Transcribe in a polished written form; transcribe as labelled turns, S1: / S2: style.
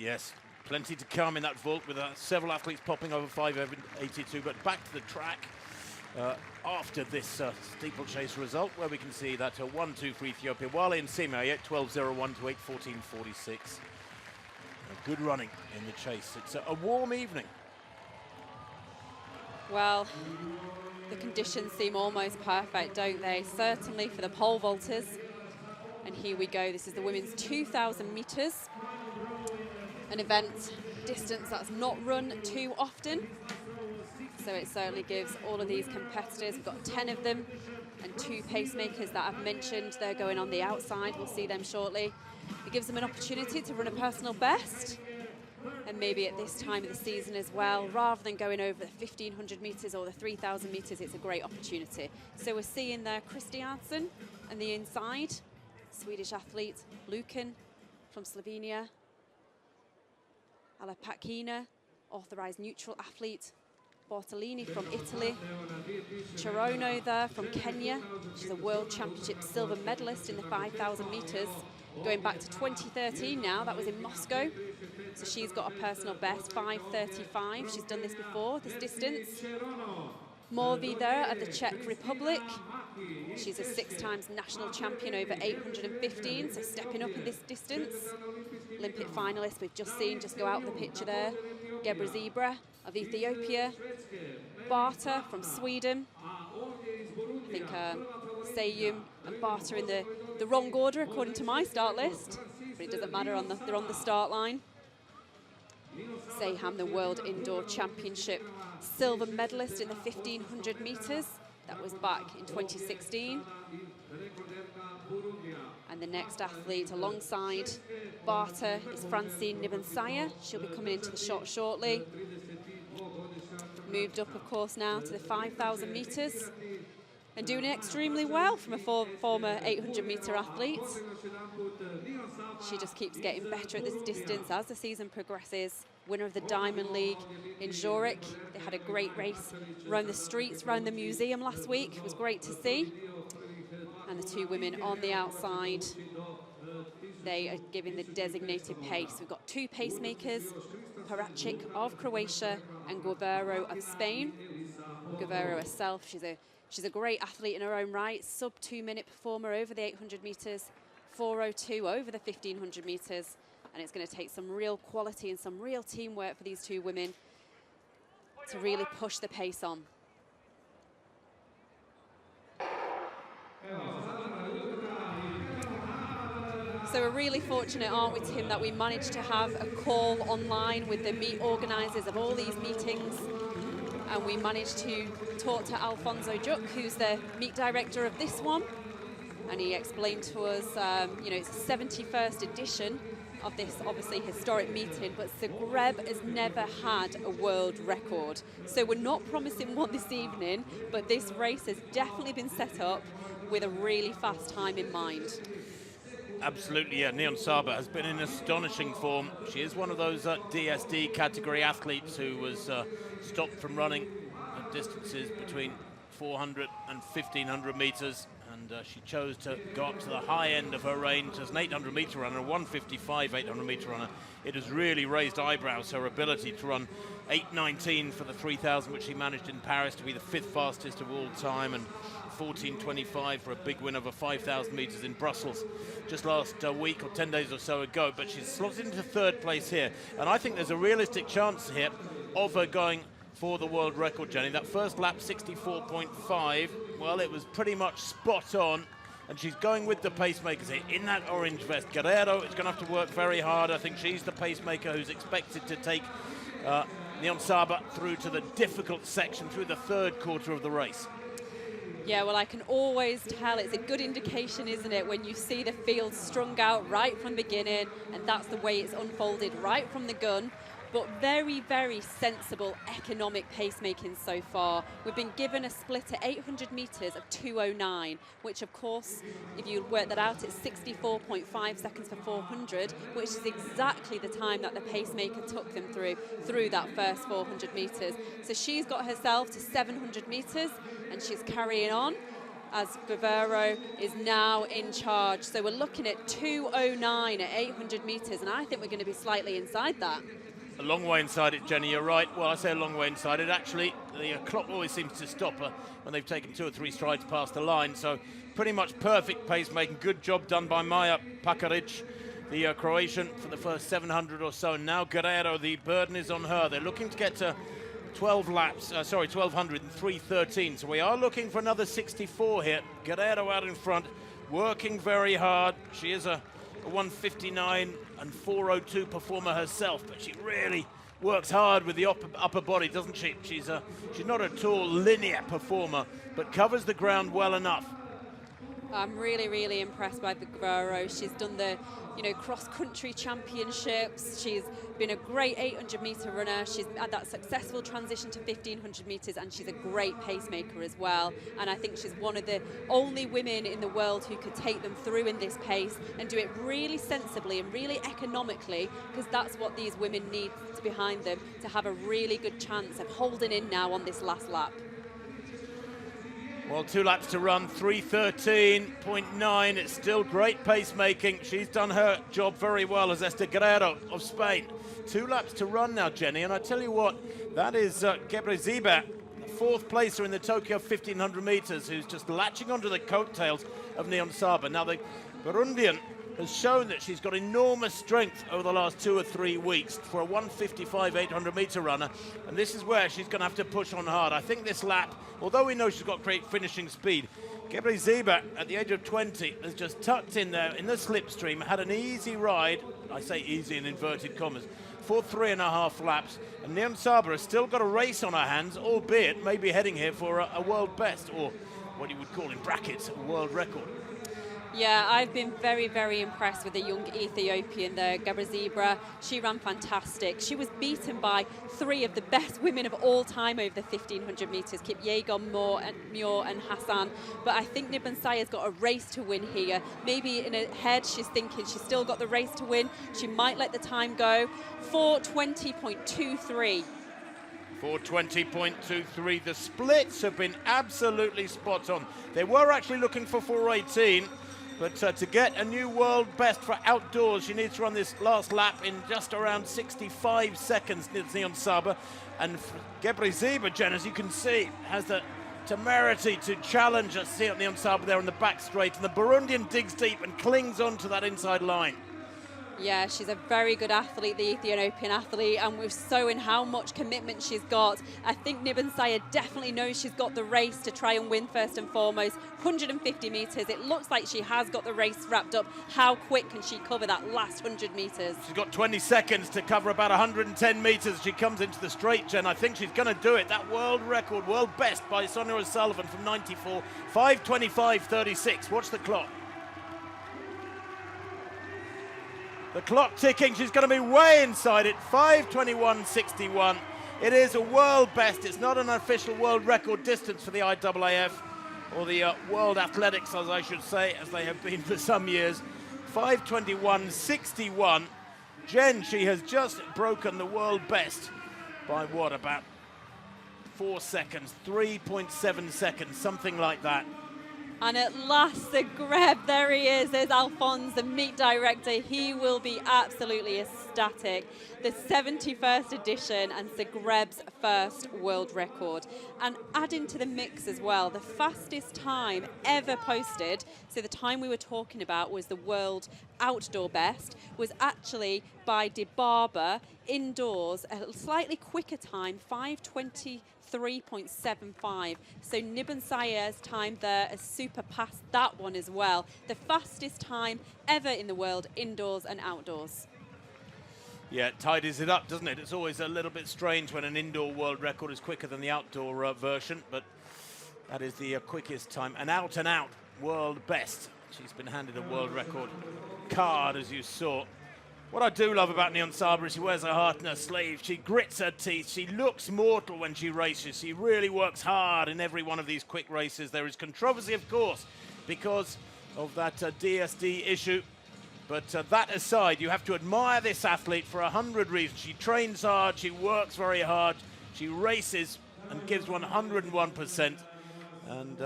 S1: Yes, plenty to come in that vault with several athletes popping over 5:82. But back to the track after this steeplechase result, where we can see that 1-2 for Ethiopia, while in Sima 12:01 to 8:14:46. Good running in the chase. It's a warm evening.
S2: Well, the conditions seem almost perfect, don't they? Certainly for the pole vaulters. And here we go. This is the women's 2,000 meters. An event distance that's not run too often. So it certainly gives all of these competitors, we've got 10 of them, and 2 pacemakers that I've mentioned. They're going on the outside. We'll see them shortly. It gives them an opportunity to run a personal best. And maybe at this time of the season as well, rather than going over the 1,500 meters or the 3,000 meters, it's a great opportunity. So we're seeing there Christiansen and the inside, Swedish athlete Lukin from Slovenia, Alapakina, authorized neutral athlete Bortolini from Italy, Chirono there from Kenya. She's a world championship silver medalist in the 5,000 meters, going back to 2013 now. That was in Moscow. So she's got a personal best, 5:35. She's done this before, this distance. Morvi there of the Czech Republic. She's a 6 times national champion over 815, so stepping up in this distance. Olympic finalist we've just seen just go out of the picture there. Gebra Zebra of Ethiopia. Barta from Sweden. I think Sayum and Barta in the wrong order according to my start list, but it doesn't matter, they're on the start line. Sayham, the World Indoor Championship silver medalist in the 1,500 meters. That was back in 2016. And the next athlete alongside Barta is Francine Niyonsaba. She'll be coming into the shot shortly. Moved up, of course, now to the 5,000 meters. And doing extremely well from a former 800-meter athlete. She just keeps getting better at this distance as the season progresses. Winner of the Diamond League in Zurich. They had a great race around the streets, around the museum last week. It was great to see. And the 2 women on the outside, they are giving the designated pace. We've got 2 pacemakers, Paracic of Croatia and Guevara of Spain. Guevara herself, she's a great athlete in her own right, sub 2-minute performer over the 800 meters, 4:02 over the 1,500 meters, and it's going to take some real quality and some real teamwork for these 2 women to really push the pace on. So we're really fortunate, aren't we, Tim, that we managed to have a call online with the meet organisers of all these meetings. And we managed to talk to Alfonso Juk, who's the meet director of this one. And he explained to us, you know, it's the 71st edition of this obviously historic meeting, but Zagreb has never had a world record. So we're not promising one this evening, but this race has definitely been set up with a really fast time in mind.
S1: Absolutely, yeah. Niyonsaba has been in astonishing form. She is one of those DSD category athletes who was stopped from running at distances between 400 and 1,500 meters. And she chose to go up to the high end of her range as an 800-meter runner, a 1:55 800-meter runner. It has really raised eyebrows, her ability to run 8:19 for the 3,000, which she managed in Paris to be the 5th fastest of all time, and 14:25 for a big win over 5,000 meters in Brussels just last week or 10 days or so ago. But she's slotted into 3rd place here, and I think there's a realistic chance here of her going for the world record, Jenny. That first lap, 64.5, well, it was pretty much spot on, and she's going with the pacemakers here in that orange vest. Guerrero is going to have to work very hard. I think she's the pacemaker who's expected to take Niyonsaba through to the difficult section, through the 3rd quarter of the race.
S2: Yeah, well, I can always tell. It's a good indication, isn't it, when you see the field strung out right from the beginning, and that's the way it's unfolded right from the gun. But very, very sensible economic pacemaking so far. We've been given a split at 800 meters of 2:09, which of course, if you work that out, it's 64.5 seconds for 400, which is exactly the time that the pacemaker took them through that first 400 meters. So she's got herself to 700 meters, and she's carrying on. as Guerrero is now in charge. So we're looking at 2:09 at 800 metres, and I think we're going to be slightly inside that.
S1: A long way inside it, Jenny, you're right. Well, I say a long way inside it. Actually, the clock always seems to stop when they've taken 2 or 3 strides past the line. So pretty much perfect pacemaking. Good job done by Maja Pakaric, the Croatian, for the first 700 or so. Now Guerrero, the burden is on her. They're looking to get to 1200 and 3:13. So we are looking for another 64 here. Guerrero out in front, working very hard. She is a 1:59 and 4:02 performer herself, but she really works hard with the upper body, doesn't she? She's not a tall, linear performer, but covers the ground well enough.
S2: I'm really, really impressed by the Guerrero. She's done the, cross-country championships. She's been a great 800-meter runner. She's had that successful transition to 1,500 meters, and she's a great pacemaker as well. And I think she's one of the only women in the world who could take them through in this pace and do it really sensibly and really economically, because that's what these women need behind them to have a really good chance of holding in now on this last lap.
S1: Well, 2 laps to run, 3:13.9. It's still great pacemaking. She's done her job very well as Esther Guerrero of Spain. 2 laps to run now, Jenny, and I tell you what, that is Gebrselassie, the 4th placer in the Tokyo 1,500 meters, who's just latching onto the coattails of Niyonsaba. Now, the Burundian has shown that she's got enormous strength over the last 2 or 3 weeks for a 1:55 800-meter runner, and this is where she's going to have to push on hard. I think this lap, although we know she's got great finishing speed, Gebrselassie, at the age of 20, has just tucked in there in the slipstream, had an easy ride, I say easy in inverted commas, for 3.5 laps, and Niyonsaba has still got a race on her hands, albeit maybe heading here for a world best, or what you would call in brackets, a world record.
S2: Yeah, I've been very, very impressed with the young Ethiopian, the Gebrselassie. She ran fantastic. She was beaten by 3 of the best women of all time over the 1,500 metres, Kipyegon, Muir and Hassan. But I think Niyonsaba's got a race to win here. Maybe in her head she's thinking she's still got the race to win. She might let the time go. 4:20.23.
S1: 4:20.23. The splits have been absolutely spot on. They were actually looking for 4:18. But to get a new world best for outdoors, she needs to run this last lap in just around 65 seconds, Niyonsaba. And Gebrselassie, Jen, as you can see, has the temerity to challenge us here at Niyonsaba there in the back straight. And the Burundian digs deep and clings on to that inside line.
S2: Yeah, she's a very good athlete, the Ethiopian athlete, and we're showing how much commitment she's got. I think Niyonsaba definitely knows she's got the race to try and win first and foremost. 150 metres, it looks like she has got the race wrapped up. How quick can she cover that last 100 metres? She's
S1: got 20 seconds to cover about 110 metres. She comes into the straight, Jen. I think she's going to do it. That world record, world best by Sonia O'Sullivan from 94, 5:25.36. Watch the clock. The clock ticking, she's going to be way inside it, 5:21.61. It is a world best. It's not an official world record distance for the IAAF, or the World Athletics, as I should say, as they have been for some years. 5:21.61. Jen, she has just broken the world best by what, about 4 seconds, 3.7 seconds, something like that.
S2: And at last, Zagreb, there he is. There's Alphonse, the meet director. He will be absolutely ecstatic. The 71st edition and Zagreb's first world record. And adding to the mix as well, the fastest time ever posted, so the time we were talking about was the world outdoor best, was actually by Dibaba indoors, a slightly quicker time, 5:23.75. So Niyonsaba's time there has surpassed that one as well. The fastest time ever in the world, indoors and outdoors.
S1: Yeah, it tidies it up, doesn't it? It's always a little bit strange when an indoor world record is quicker than the outdoor version, but that is the quickest time. An out-and-out world best. She's been handed a world record card, as you saw. What I do love about Niyonsaba is she wears her heart in her sleeve. She grits her teeth. She looks mortal when she races. She really works hard in every one of these quick races. There is controversy, of course, because of that DSD issue. But that aside, you have to admire this athlete for 100 reasons. She trains hard. She works very hard. She races and gives 101%. And